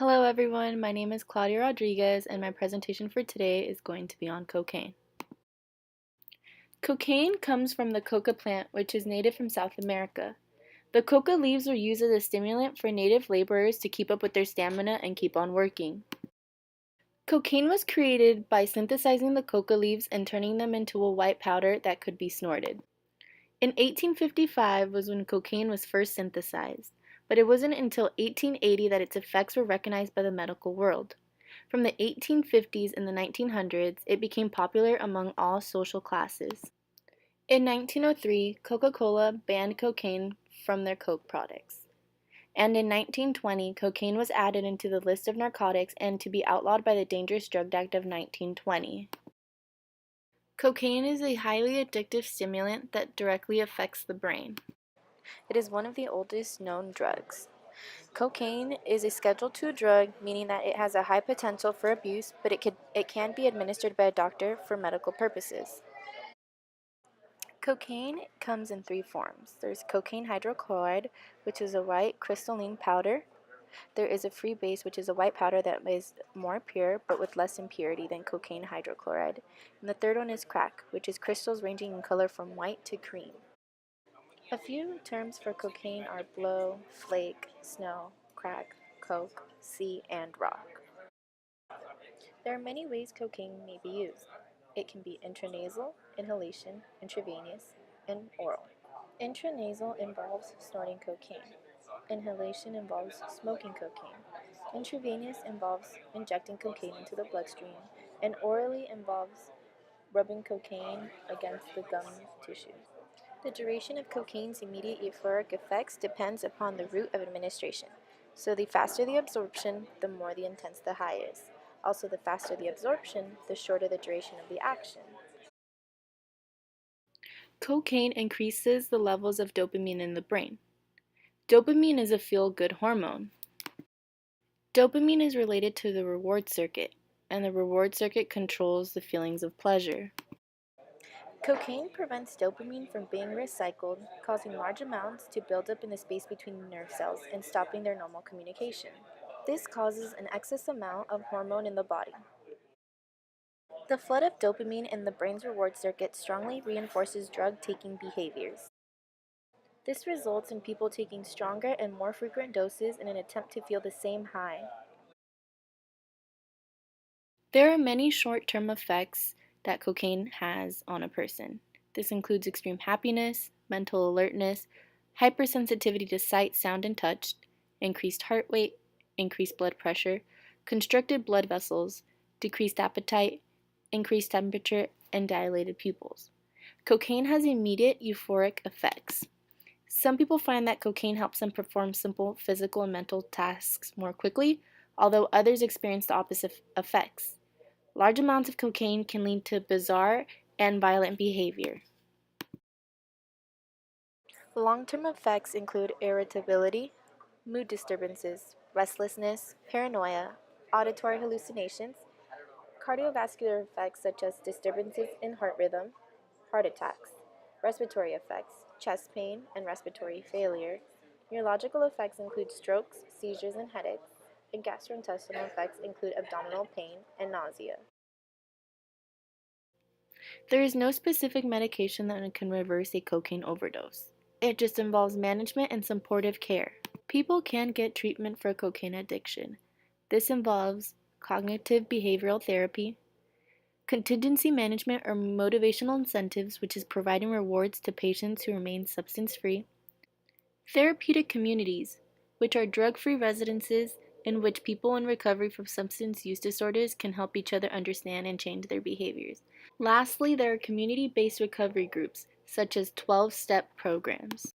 Hello everyone, my name is Claudia Rodriguez and my presentation for today is going to be on cocaine. Cocaine comes from the coca plant, which is native from South America. The coca leaves are used as a stimulant for native laborers to keep up with their stamina and keep on working. Cocaine was created by synthesizing the coca leaves and turning them into a white powder that could be snorted. In 1855 was when cocaine was first synthesized, but it wasn't until 1880 that its effects were recognized by the medical world. From the 1850s and the 1900s, it became popular among all social classes. In 1903, Coca-Cola banned cocaine from their Coke products. And in 1920, cocaine was added into the list of narcotics and to be outlawed by the Dangerous Drug Act of 1920. Cocaine is a highly addictive stimulant that directly affects the brain. It is one of the oldest known drugs. Cocaine is a Schedule II drug, meaning that it has a high potential for abuse, but it can be administered by a doctor for medical purposes. Cocaine comes in three forms. There's cocaine hydrochloride, which is a white crystalline powder. There is a free base, which is a white powder that is more pure but with less impurity than cocaine hydrochloride. And the third one is crack, which is crystals ranging in color from white to cream. A few terms for cocaine are blow, flake, snow, crack, coke, sea, and rock. There are many ways cocaine may be used. It can be intranasal, inhalation, intravenous, and oral. Intranasal involves snorting cocaine. Inhalation involves smoking cocaine. Intravenous involves injecting cocaine into the bloodstream, and orally involves rubbing cocaine against the gum tissue. The duration of cocaine's immediate euphoric effects depends upon the route of administration. So the faster the absorption, the more the intense the high is. Also, the faster the absorption, the shorter the duration of the action. Cocaine increases the levels of dopamine in the brain. Dopamine is a feel-good hormone. Dopamine is related to the reward circuit, and the reward circuit controls the feelings of pleasure. Cocaine prevents dopamine from being recycled, causing large amounts to build up in the space between nerve cells and stopping their normal communication. This causes an excess amount of hormone in the body. The flood of dopamine in the brain's reward circuit strongly reinforces drug-taking behaviors. This results in people taking stronger and more frequent doses in an attempt to feel the same high. There are many short-term effects that cocaine has on a person. This includes extreme happiness, mental alertness, hypersensitivity to sight, sound, and touch, increased heart rate, increased blood pressure, constricted blood vessels, decreased appetite, increased temperature, and dilated pupils. Cocaine has immediate euphoric effects. Some people find that cocaine helps them perform simple physical and mental tasks more quickly, although others experience the opposite effects. Large amounts of cocaine can lead to bizarre and violent behavior. Long-term effects include irritability, mood disturbances, restlessness, paranoia, auditory hallucinations, cardiovascular effects such as disturbances in heart rhythm, heart attacks, respiratory effects, chest pain, and respiratory failure. Neurological effects include strokes, seizures, and headaches, and gastrointestinal effects include abdominal pain and nausea. There is no specific medication that can reverse a cocaine overdose. It just involves management and supportive care. People can get treatment for cocaine addiction. This involves cognitive behavioral therapy, contingency management or motivational incentives, which is providing rewards to patients who remain substance-free, therapeutic communities, which are drug-free residences in which people in recovery from substance use disorders can help each other understand and change their behaviors. Lastly, there are community-based recovery groups, such as 12-step programs.